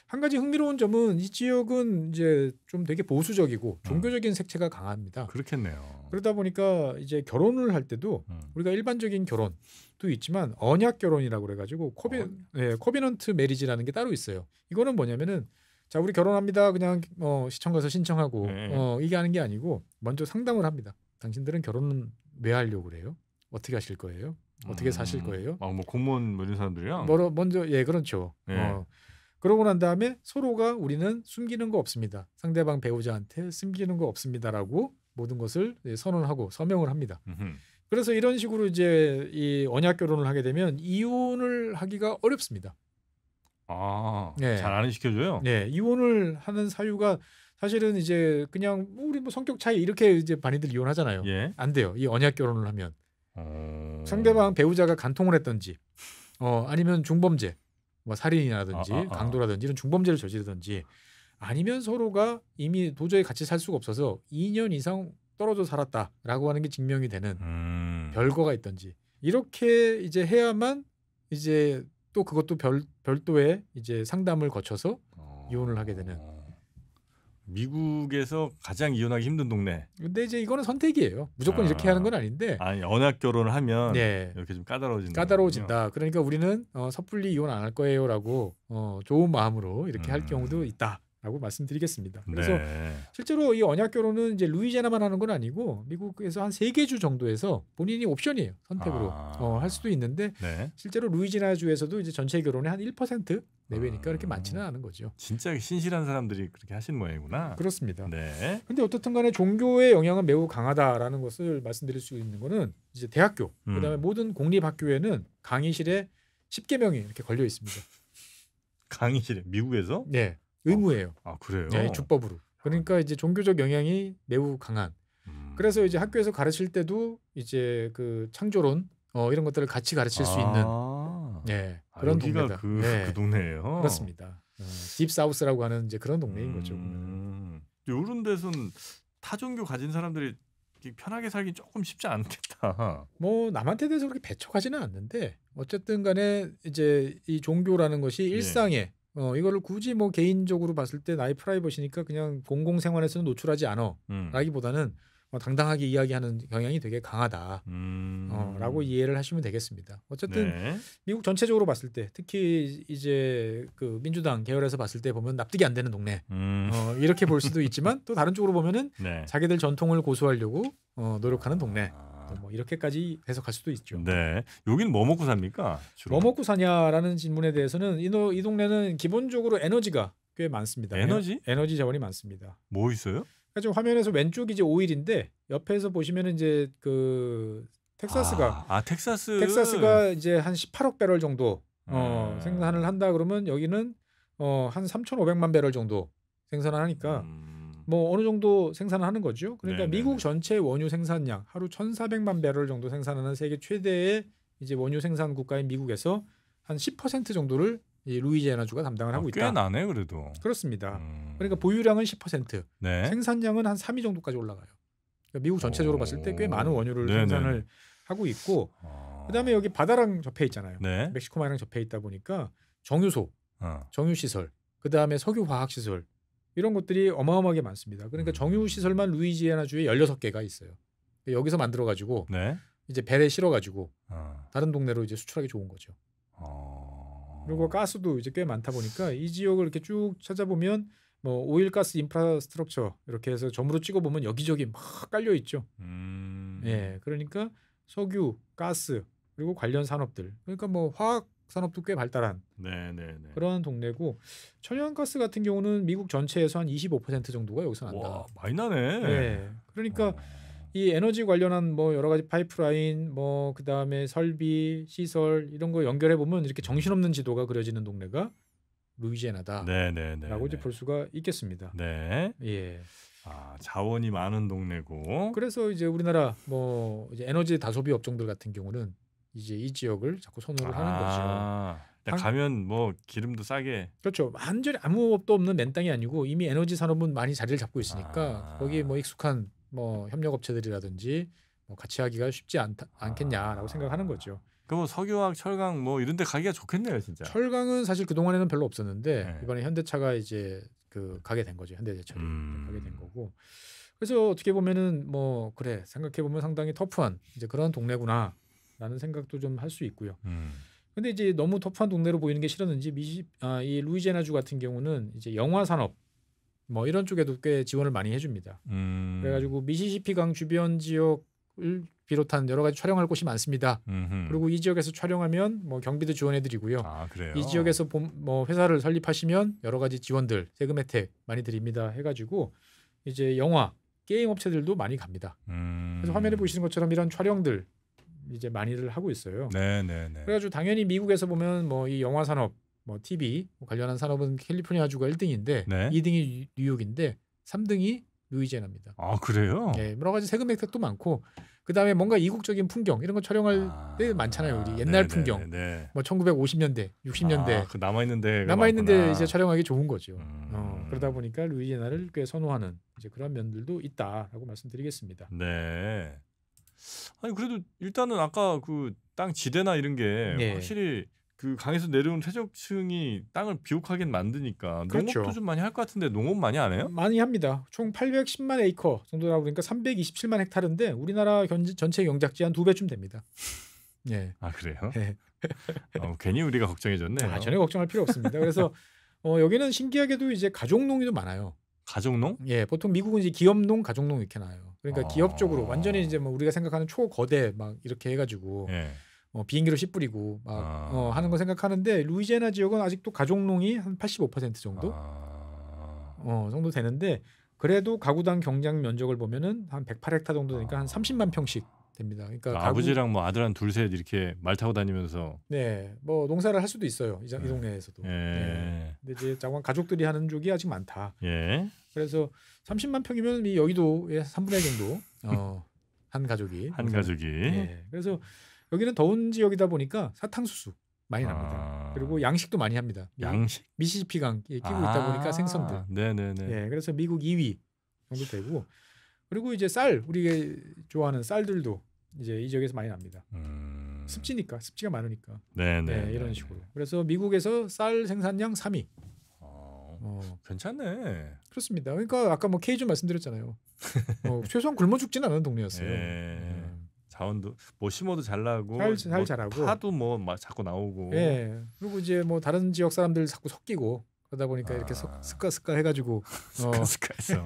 한 가지 흥미로운 점은 이 지역은 이제 좀 되게 보수적이고 종교적인 색채가 강합니다. 그렇겠네요. 그러다 보니까 이제 결혼을 할 때도 우리가 일반적인 결혼도 있지만 언약 결혼이라고 그래가지고 코비넌트 메리지라는 게 따로 있어요. 이거는 뭐냐면은 자 우리 결혼합니다. 그냥 시청 가서 신청하고 이게 하는 게 아니고 먼저 상담을 합니다. 당신들은 결혼은 왜 하려고 그래요? 어떻게 하실 거예요? 어떻게 사실 거예요? 뭐 공무원 뭐 이런 사람들이요? 먼저 그렇죠. 그러고 난 다음에 서로가 우리는 숨기는 거 없습니다. 상대방 배우자한테 숨기는 거 없습니다라고 모든 것을 선언하고 서명을 합니다. 그래서 이런 식으로 이제 이 언약 결혼을 하게 되면 이혼을 하기가 어렵습니다. 잘 안 시켜줘요? 네, 이혼을 하는 사유가 사실은 이제 그냥 우리 뭐 성격 차이 이렇게 이제 많이들 이혼하잖아요. 안 돼요. 이 언약 결혼을 하면. 상대방 배우자가 간통을 했든지 아니면 중범죄, 뭐 살인이라든지 아. 강도라든지 이런 중범죄를 저지르든지 아니면 서로가 이미 도저히 같이 살 수가 없어서 2년 이상 떨어져 살았다라고 하는 게 증명이 되는 별거가 있든지 이렇게 이제 해야만 이제 또 그것도 별도의 이제 상담을 거쳐서 이혼을 하게 되는. 미국에서 가장 이혼하기 힘든 동네. 근데 이제 이거는 선택이에요. 무조건 이렇게 하는 건 아닌데. 아니 언약 결혼을 하면 네. 이렇게 좀 까다로워진다. 까다로워진다. 그러니까 우리는 섣불리 이혼 안 할 거예요라고 좋은 마음으로 이렇게 할 경우도 있다라고 말씀드리겠습니다. 그래서 네. 실제로 이 언약 결혼은 이제 루이지애나만 하는 건 아니고 미국에서 한 3개 주 정도에서 본인이 옵션이에요. 선택으로 할 수도 있는데 네. 실제로 루이지애나 주에서도 이제 전체 결혼의 한 1% 내외니까 그렇게 많지는 않은 거죠. 진짜 신실한 사람들이 그렇게 하신 모양이구나. 그렇습니다. 네. 근데 어떻든 간에 종교의 영향은 매우 강하다라는 것을 말씀드릴 수 있는 거는 이제 대학교, 그다음에 모든 공립학교에는 강의실에 10계명이 이렇게 걸려 있습니다. 강의실에 미국에서? 네. 의무예요. 그래요? 네, 주법으로. 그러니까 이제 종교적 영향이 매우 강한. 그래서 이제 학교에서 가르칠 때도 이제 그 창조론 이런 것들을 같이 가르칠 수 있는 네, 그런 동네다. 그 동네예요. 그렇습니다. 딥사우스라고 하는 이제 그런 동네인 거죠. 이런 데서는 타종교 가진 사람들이 편하게 살기 조금 쉽지 않겠다. 뭐 남한테 대해서 그렇게 배척하지는 않는데 어쨌든 간에 이제 이 종교라는 것이 일상에 이거를 굳이 뭐 개인적으로 봤을 때 나의 프라이버시니까 그냥 공공생활에서는 노출하지 않아 라기보다는 당당하게 이야기하는 경향이 되게 강하다 라고 이해를 하시면 되겠습니다. 어쨌든 네. 미국 전체적으로 봤을 때 특히 이제 그 민주당 계열에서 봤을 때 보면 납득이 안 되는 동네 이렇게 볼 수도 있지만 또 다른 쪽으로 보면은 네. 자기들 전통을 고수하려고 노력하는 동네 뭐 이렇게까지 해석할 수도 있죠. 네, 여기는 뭐 먹고 삽니까? 주로? 뭐 먹고 사냐라는 질문에 대해서는 이 동네는 기본적으로 에너지가 꽤 많습니다. 에너지 자원이 많습니다. 뭐 있어요? 지금 화면에서 왼쪽이 이제 오일인데 옆에서 보시면은 이제 그 텍사스가 텍사스가 이제 한 18억 배럴 정도 생산을 한다 그러면 여기는 한 3,500만 배럴 정도 생산을 하니까 뭐 어느 정도 생산을 하는 거죠. 그러니까 네네네. 미국 전체 원유 생산량 하루 1,400만 배럴 정도 생산하는 세계 최대의 이제 원유 생산 국가인 미국에서 한 10% 정도를 이 루이지애나주가 담당을 하고 있다. 꽤 나네 그래도. 그렇습니다. 그러니까 보유량은 10%, 네. 생산량은 한 3위 정도까지 올라가요. 그러니까 미국 전체적으로 봤을 때 꽤 많은 원유를 네네. 생산을 하고 있고, 그다음에 여기 바다랑 접해 있잖아요. 네. 멕시코만이랑 접해 있다 보니까 정유소, 정유시설, 그다음에 석유화학시설 이런 것들이 어마어마하게 많습니다. 그러니까 정유시설만 루이지애나주에 16개가 있어요. 여기서 만들어가지고 네. 이제 배에 실어가지고 다른 동네로 이제 수출하기 좋은 거죠. 그리고 가스도 이제 꽤 많다 보니까 이 지역을 이렇게 쭉 찾아보면 뭐 오일 가스 인프라스트럭처 이렇게 해서 점으로 찍어보면 여기저기 막 깔려 있죠. 예, 그러니까 석유, 가스 그리고 관련 산업들. 그러니까 뭐 화학 산업도 꽤 발달한 그런 동네고 천연가스 같은 경우는 미국 전체에서 한 25% 정도가 여기서 난다. 와, 많이 나네. 네, 그러니까 이 에너지 관련한 뭐 여러 가지 파이프라인, 뭐 그다음에 설비, 시설 이런 거 연결해 보면 이렇게 정신없는 지도가 그려지는 동네가 루이지애나다라고 이제 볼 수가 있겠습니다. 네. 예. 자원이 많은 동네고. 그래서 이제 우리나라 뭐 이제 에너지 다소비 업종들 같은 경우는 이제 이 지역을 자꾸 선호를 하는 거죠. 가면 뭐 기름도 싸게. 그렇죠. 완전히 아무 업도 없는 맨 땅이 아니고 이미 에너지 산업은 많이 자리를 잡고 있으니까 거기 뭐 익숙한 뭐 협력업체들이라든지 뭐 같이 하기가 쉽지 않겠냐라고 생각하는 거죠. 그럼 석유화학, 철강 뭐 이런 데 가기가 좋겠네요, 진짜. 철강은 사실 그 동안에는 별로 없었는데 이번에 현대차가 이제 그 가게 된 거죠. 현대제철이 가게 된 거고. 그래서 어떻게 보면은 뭐 그래 생각해 보면 상당히 터프한 이제 그런 동네구나라는 생각도 좀 할 수 있고요. 근데 이제 너무 터프한 동네로 보이는 게 싫었는지 이 루이지애나주 같은 경우는 이제 영화 산업 뭐 이런 쪽에도 꽤 지원을 많이 해줍니다. 그래가지고 미시시피강 주변 지역을 비롯한 여러 가지 촬영할 곳이 많습니다. 그리고 이 지역에서 촬영하면 뭐 경비도 지원해드리고요. 그래요? 이 지역에서 뭐 회사를 설립하시면 여러 가지 지원들, 세금 혜택 많이 드립니다. 해가지고 이제 영화, 게임 업체들도 많이 갑니다. 그래서 화면에 보시는 것처럼 이런 촬영들 이제 많이들 하고 있어요. 그래가지고 당연히 미국에서 보면 뭐 이 영화 산업, 뭐 TV 관련한 산업은 캘리포니아주가 1등인데 2등이 뉴욕인데 3등이 루이지애나입니다. 그래요? 네, 여러 가지 세금 혜택도 많고 그다음에 뭔가 이국적인 풍경 이런 거 촬영할 때 많잖아요. 우리 옛날 풍경. 뭐 1950년대, 60년대 그 남아 있는데 이제 촬영하기 좋은 거죠. 그러다 보니까 루이지애나를 꽤 선호하는 이제 그런 면들도 있다라고 말씀드리겠습니다. 네. 아니 그래도 일단은 아까 그 땅 지대나 이런 게 네. 확실히 그 강에서 내려온 퇴적층이 땅을 비옥하게 만드니까 그렇죠. 농업도 좀 많이 할 것 같은데 농업 많이 안 해요? 많이 합니다. 총 810만 에이커 정도라 보니까 327만 헥타르인데 우리나라 전체 경작지 한 2배쯤 됩니다. 예. 아 그래요? 네. 괜히 우리가 걱정해졌네요. 전혀 걱정할 필요 없습니다. 그래서 여기는 신기하게도 이제 가족농이 좀 많아요. 가족농? 예, 보통 미국은 이제 기업농, 가족농 이렇게 나와요. 그러니까 기업적으로 완전히 이제 뭐 우리가 생각하는 초거대 막 이렇게 해가지고 비행기로 씨 뿌리고 막 하는 거 생각하는데 루이지애나 지역은 아직도 가족농이 한 85% 정도 정도 되는데 그래도 가구당 경작 면적을 보면은 한 108헥타 정도 되니까 한 30만 평씩 됩니다. 그러니까 아버지랑 뭐 아들 한 둘셋 이렇게 말 타고 다니면서 뭐 농사를 할 수도 있어요. 이 동네에서도. 근데 이제 가족들이 하는 쪽이 아직 많다. 그래서 30만 평이면 이 여의도의 3분의 1 정도 한 가족이. 그래서 여기는 더운 지역이다 보니까 사탕수수 많이 납니다. 그리고 양식도 많이 합니다. 양식? 미시시피강 끼고 있다 보니까 생선들. 네네네. 그래서 미국 2위 정도 되고 그리고 이제 쌀 우리가 좋아하는 쌀들도 이제 이 지역에서 많이 납니다. 습지가 많으니까. 이런 식으로. 그래서 미국에서 쌀 생산량 3위. 괜찮네. 그렇습니다. 그러니까 아까 뭐 케이준 말씀드렸잖아요. 최소한 굶어 죽지는 않은 동네였어요. 자원도 뭐 심어도 잘 나고 잘 자라고 파도 뭐 자꾸 나오고. 그리고 이제 뭐 다른 지역 사람들 자꾸 섞이고 그러다 보니까 이렇게 스까 해가지고 스카해서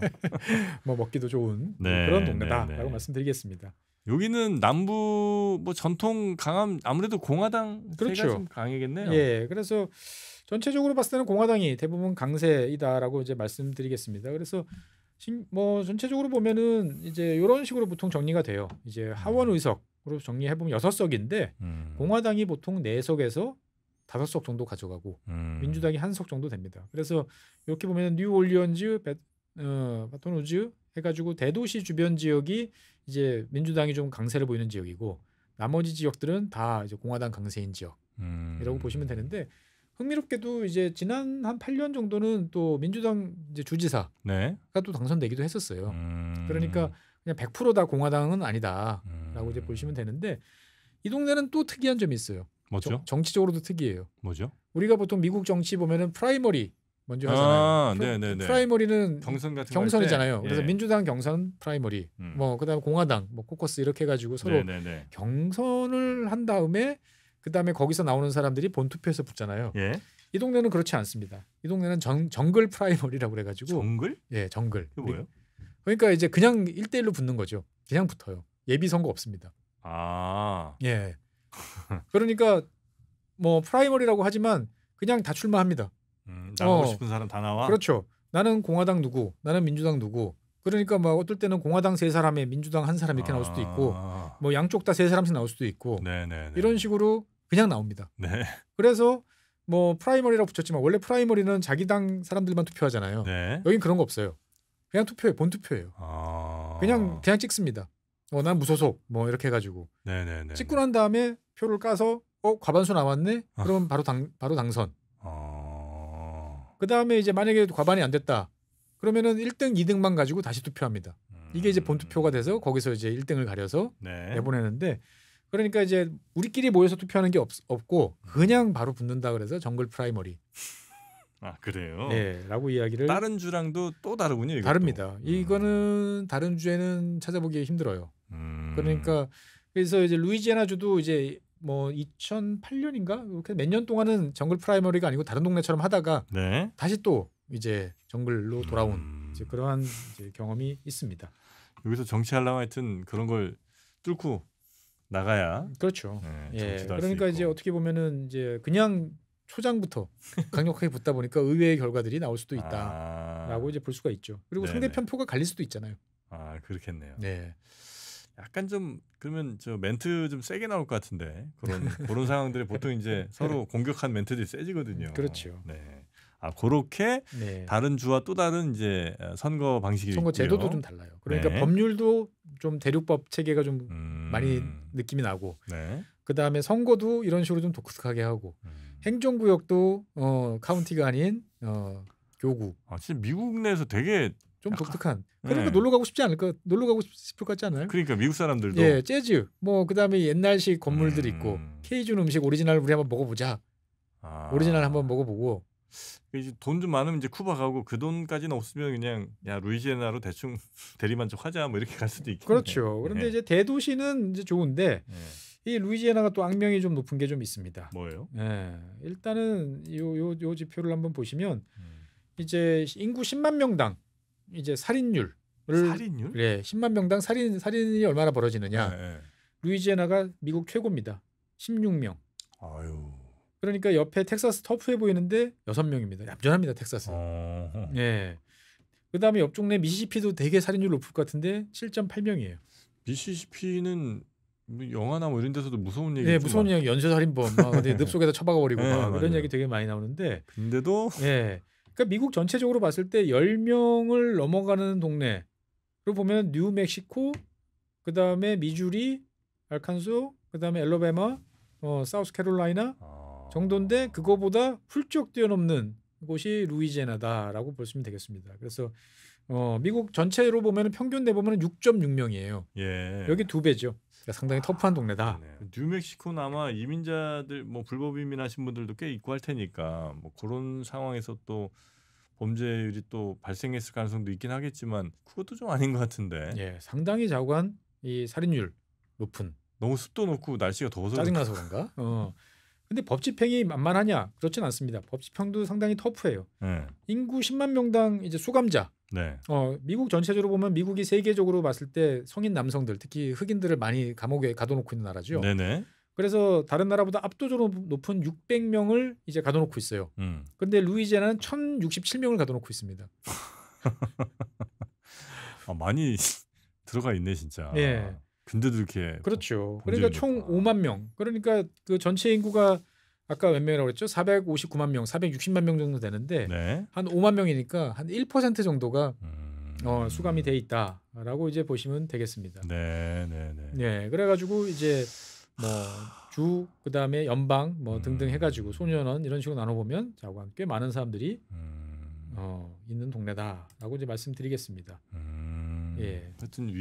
뭐 먹기도 좋은 그런 동네다라고 말씀드리겠습니다. 여기는 남부 뭐 전통 강함 아무래도 공화당 세가 좀 강하겠네요. 그래서 전체적으로 봤을 때는 공화당이 대부분 강세이다라고 이제 말씀드리겠습니다. 그래서 뭐 전체적으로 보면은 이제 이런 식으로 보통 정리가 돼요. 이제 하원 의석으로 정리해 보면 6석인데 공화당이 보통 4석에서 5석 정도 가져가고 민주당이 1석 정도 됩니다. 그래서 이렇게 보면 뉴올리언즈, 바톤우즈 해가지고 대도시 주변 지역이 이제 민주당이 좀 강세를 보이는 지역이고 나머지 지역들은 다 이제 공화당 강세인 지역이라고 보시면 되는데 흥미롭게도 이제 지난 한 8년 정도는 또 민주당 이제 주지사가 또 당선되기도 했었어요. 그러니까 그냥 100% 다 공화당은 아니다라고 이제 보시면 되는데 이 동네는 또 특이한 점이 있어요. 뭐죠? 정치적으로도 특이해요. 뭐죠? 우리가 보통 미국 정치 보면은 프라이머리 먼저 하잖아요. 프라이머리는 경선이잖아요. 그래서 민주당 경선 프라이머리, 뭐 그다음에 공화당, 뭐 코커스 이렇게 해가지고 서로 경선을 한 다음에 그다음에 거기서 나오는 사람들이 본투표에서 붙잖아요. 이 동네는 그렇지 않습니다. 이 동네는 정글 프라이머리라고 그래가지고 정글? 정글. 그게 뭐예요? 그러니까 이제 그냥 1대1로 붙는 거죠. 그냥 붙어요. 예비 선거 없습니다. 그러니까 뭐 프라이머리라고 하지만 그냥 다 출마합니다. 나가고 싶은 사람 다 나와. 그렇죠. 나는 공화당 누구, 나는 민주당 누구. 그러니까 뭐 어떨 때는 공화당 3사람에 민주당 1사람 이렇게 나올 수도 있고, 뭐 양쪽 다 3사람씩 나올 수도 있고, 이런 식으로 그냥 나옵니다. 그래서 뭐 프라이머리라고 붙였지만 원래 프라이머리는 자기 당 사람들만 투표하잖아요. 여긴 그런 거 없어요. 그냥 투표예요, 본 투표예요. 그냥 찍습니다. 난 무소속 뭐 이렇게 해가지고 찍고 난 다음에 표를 까서 과반수 나왔네. 그러면 바로 당선. 그 다음에 이제 만약에 과반이 안 됐다. 그러면은 1등, 2등만 가지고 다시 투표합니다. 이게 이제 본투표가 돼서 거기서 이제 1등을 가려서 내보내는데 그러니까 이제 우리끼리 모여서 투표하는 게 없고 그냥 바로 붙는다 그래서 정글 프라이머리. 그래요? 라고 이야기를. 다른 주랑도 또 다르군요. 이것도. 다릅니다. 이거는 다른 주에는 찾아보기 힘들어요. 그러니까 그래서 이제 루이지애나 주도 이제 뭐 2008년인가 이렇게 몇 년 동안은 정글 프라이머리가 아니고 다른 동네처럼 하다가 다시 또 이제 정글로 돌아온 이제 그러한 이제 경험이 있습니다. 여기서 정치하려면 하여튼 그런 걸 뚫고 나가야. 그렇죠. 그러니까 이제 어떻게 보면은 이제 그냥 초장부터 강력하게 붙다 보니까 의외의 결과들이 나올 수도 있다라고 이제 볼 수가 있죠. 그리고 상대편 표가 갈릴 수도 있잖아요. 그렇겠네요. 약간 좀 그러면 저 멘트 좀 세게 나올 것 같은데 그런 상황들이 보통 이제 서로 공격한 멘트들이 세지거든요. 그렇죠. 그렇게 다른 주와 또 다른 이제 선거 방식이 선거 있고요. 제도도 좀 달라요. 그러니까 법률도 좀 대륙법 체계가 좀 많이 느낌이 나고 네. 그다음에 선거도 이런 식으로 좀 독특하게 하고 행정구역도 카운티가 아닌 교구. 아, 진짜 미국 내에서 되게 좀 약간, 독특한. 그러니까 네. 놀러 가고 싶지 않을까? 놀러 가고 싶을 것 같지 않아요? 그러니까 미국 사람들도 예, 재즈. 뭐 그다음에 옛날식 건물들 있고 케이준 음식 오리지널 우리 한번 먹어보자. 오리지널 한번 먹어보고. 이제 돈 좀 많으면 이제 쿠바 가고 그 돈까지는 없으면 그냥 야 루이지애나로 대충 대리만족 하자 뭐 이렇게 갈 수도 있겠네. 그렇죠. 그런데 네. 이제 대도시는 이제 좋은데 네. 이 루이지애나가 또 악명이 좀 높은 게 좀 있습니다. 뭐예요? 예. 일단은 요 지표를 한번 보시면 이제 인구 10만 명당 이제 살인율 살인율? 네, 10만 명당 살인이 얼마나 벌어지느냐. 네. 루이지애나가 미국 최고입니다. 16명. 아유. 그러니까 옆에 텍사스 터프해 보이는데 6명입니다. 얌전합니다, 텍사스. 예. 그다음에 옆 동네 미시시피도 되게 살인율 높을 것 같은데 7.8명이에요. 미시시피는 뭐 영화나 뭐 이런 데서도 무서운 얘기. 네, 무서운 이야기 연쇄살인범 막 어디 늪 속에다 처박아 버리고 네, 막 이런 맞아요. 얘기 되게 많이 나오는데 근데도 예. 그러니까 미국 전체적으로 봤을 때 10명을 넘어가는 동네로 보면 뉴멕시코, 그다음에 미주리, 알칸소, 그다음에 엘러베마, 사우스캐롤라이나 정도인데 그거보다 훌쩍 뛰어넘는 곳이 루이지애나다라고 보시면 되겠습니다. 그래서 미국 전체로 보면 평균 내보면 6.6명이에요. 예. 여기 2배죠. 그러니까 상당히 터프한 동네다. 뉴멕시코는 아마 이민자들 뭐 불법 이민하신 분들도 꽤 있고 할 테니까 뭐 그런 상황에서 또 범죄율이 또 발생했을 가능성도 있긴 하겠지만 그것도 좀 아닌 것 같은데. 예, 상당히 자관 이 살인율 높은. 너무 습도 높고 날씨가 더워서 짜증나서 그런가? 근데 법 집행이 만만하냐? 그렇진 않습니다. 법 집행도 상당히 터프해요. 네. 인구 10만 명당 이제 수감자. 네. 미국 전체적으로 보면 미국이 세계적으로 봤을 때 성인 남성들 특히 흑인들을 많이 감옥에 가둬놓고 있는 나라죠. 네네. 그래서 다른 나라보다 압도적으로 높은 600명을 이제 가둬놓고 있어요. 그런데 루이지애나는 1,067명을 가둬놓고 있습니다. 많이 들어가 있네 진짜. 예. 근데도 이렇게. 그렇죠. 그러니까 총 5만 명. 그러니까 그 전체 인구가 아까 몇 명이라고 그랬죠? 459만 명, 460만 명 정도 되는데 네. 한 5만 명이니까 한 1% 정도가 수감이 돼 있다라고 이제 보시면 되겠습니다. 네. 네, 그래가지고 이제 뭐 주 그다음에 연방 뭐 등등 해가지고 소년원 이런 식으로 나눠보면 자관 꽤 많은 사람들이 있는 동네다라고 이제 말씀드리겠습니다. 예. 하여튼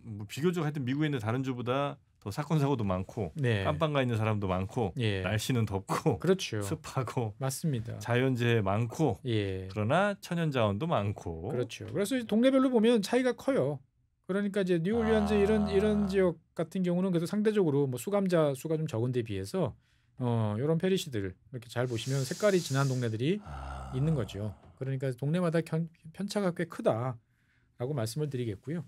뭐 비교적 하여튼 미국에 있는 다른 주보다 더 사건 사고도 많고 네. 깜빵 가 있는 사람도 많고 예. 날씨는 덥고 그렇죠. 습하고 맞습니다. 자연재해 많고 예. 그러나 천연자원도 많고 그렇죠. 그래서 동네별로 보면 차이가 커요. 그러니까 이제 뉴올리언즈 이런 지역 같은 경우는 그래도 상대적으로 뭐 수감자 수가 좀 적은 데 비해서 이런 페리시들 이렇게 잘 보시면 색깔이 진한 동네들이 있는 거죠. 그러니까 동네마다 편차가 꽤 크다라고 말씀을 드리겠고요.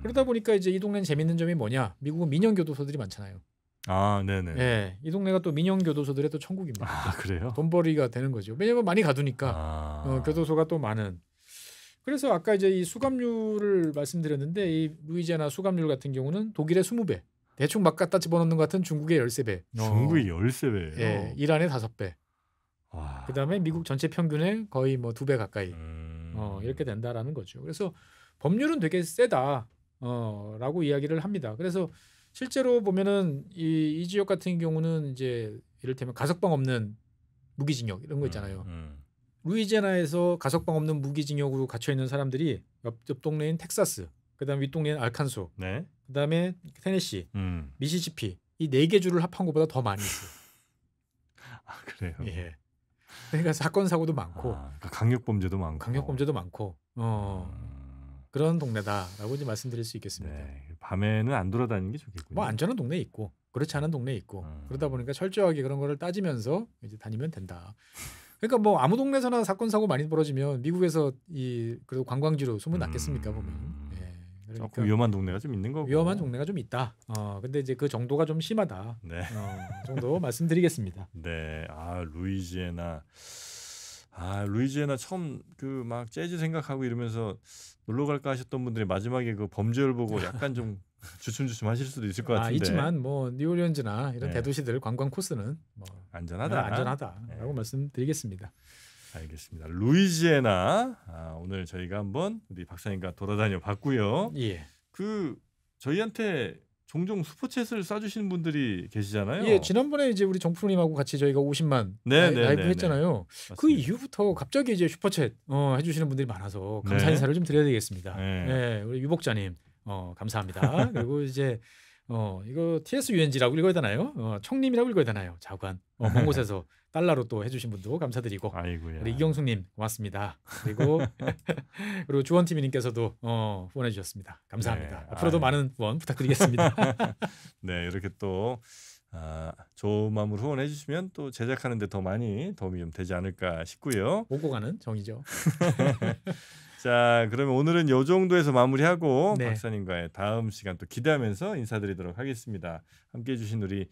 그러다 보니까 이제 이 동네는 재밌는 점이 뭐냐? 미국은 민영 교도소들이 많잖아요. 네네. 예, 이 동네가 또 민영 교도소들의 또 천국입니다. 그래요? 돈벌이가 되는 거죠. 왜냐면 많이 가두니까 교도소가 또 많은. 그래서 아까 이제 이 수감률을 말씀드렸는데 이 루이지애나 수감률 같은 경우는 독일의 20배, 대충 막 갖다 집어넣는 것 같은 중국의 13배. 중국이 13배예요. 예, 이란의 5배. 그다음에 미국 전체 평균의 거의 뭐 2배 가까이 이렇게 된다라는 거죠. 그래서 법률은 되게 세다라고 이야기를 합니다. 그래서 실제로 보면은 이 지역 같은 경우는 이제 이를테면 가석방 없는 무기징역 이런 거 있잖아요. 루이지애나에서 가석방 없는 무기징역으로 갇혀 있는 사람들이 옆 동네인 텍사스, 그다음 윗 동네인 알칸소, 네. 그다음에 테네시, 미시시피 이 4개 주를 합한 것보다 더 많이 있어요. 그래요. 예. 그러니까 사건 사고도 많고, 그러니까 강력 범죄도 많고, 그런 동네다라고 이제 말씀드릴 수 있겠습니다. 네. 밤에는 안 돌아다니는 게 좋겠군요. 뭐 안전한 동네 있고, 그렇지 않은 동네 있고, 그러다 보니까 철저하게 그런 거를 따지면서 이제 다니면 된다. 그러니까 뭐 아무 동네에서나 사건 사고 많이 벌어지면 미국에서 그래도 관광지로 소문 났겠습니까 보면. 예. 그러니까 조금 위험한 동네가 좀 있는 거고. 위험한 동네가 좀 있다. 근데 이제 그 정도가 좀 심하다. 네. 정도 말씀드리겠습니다. 네. 루이지애나 처음 그 막 재즈 생각하고 이러면서 놀러 갈까 하셨던 분들이 마지막에 그 범죄를 보고 약간 좀 주춤주춤 하실 수도 있을 것 같은데. 있지만 뭐 뉴올리언즈나 이런 대도시들 관광 코스는 뭐 안전하다라고 말씀드리겠습니다. 알겠습니다. 루이지애나 오늘 저희가 한번 우리 박사님과 돌아다녀 봤고요. 예. 그 저희한테 종종 슈퍼챗을 쏴주시는 분들이 계시잖아요. 예, 지난번에 이제 우리 정프로님하고 같이 저희가 50만 네, 라이브 네, 했잖아요. 맞습니다. 그 이후부터 갑자기 이제 슈퍼챗 해주시는 분들이 많아서 감사 네. 인사를 좀 드려야 되겠습니다. 네. 네, 우리 유복자님 감사합니다. 그리고 이제 이거 TSUNG라고 읽어야 되나요? 청님이라고 읽어야 되나요? 자관 먼 곳에서 달러로 또 해주신 분도 감사드리고 아이고야. 우리 이경숙님 고맙습니다. 그리고 그리고 주원TV님께서도 후원해 주셨습니다. 감사합니다. 네, 앞으로도 아유. 많은 후원 부탁드리겠습니다. 네, 이렇게 또 좋은 마음으로 후원해 주시면 또 제작하는 데 더 많이 도움이 좀 되지 않을까 싶고요. 오고 가는 정이죠. 자, 그러면 오늘은 요 정도에서 마무리하고 네. 박사님과의 다음 시간 또 기대하면서 인사드리도록 하겠습니다. 함께해 주신 우리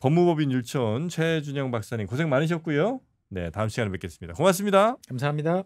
법무법인 율촌 최준영 박사님 고생 많으셨고요. 네, 다음 시간에 뵙겠습니다. 고맙습니다. 감사합니다.